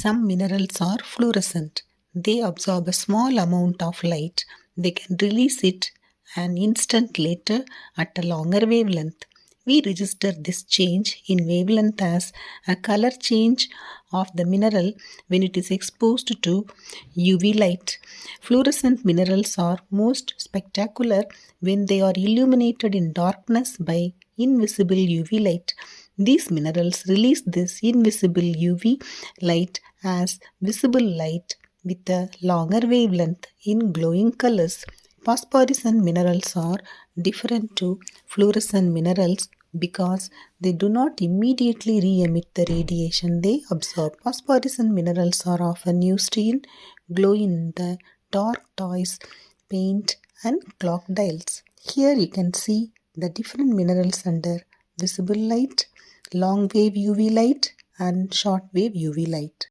Some minerals are fluorescent. They absorb a small amount of light. They can release it an instant later at a longer wavelength. We register this change in wavelength as a color change of the mineral when it is exposed to UV light. Fluorescent minerals are most spectacular when they are illuminated in darkness by invisible UV light. These minerals release this invisible UV light as visible light with a longer wavelength in glowing colors. Phosphorescent minerals are different to fluorescent minerals because they do not immediately re-emit the radiation they absorb. Phosphorescent minerals are often used in glow-in-the-dark toys, paint, and clock dials. Here you can see the different minerals under visible light, long wave UV light, and short wave UV light.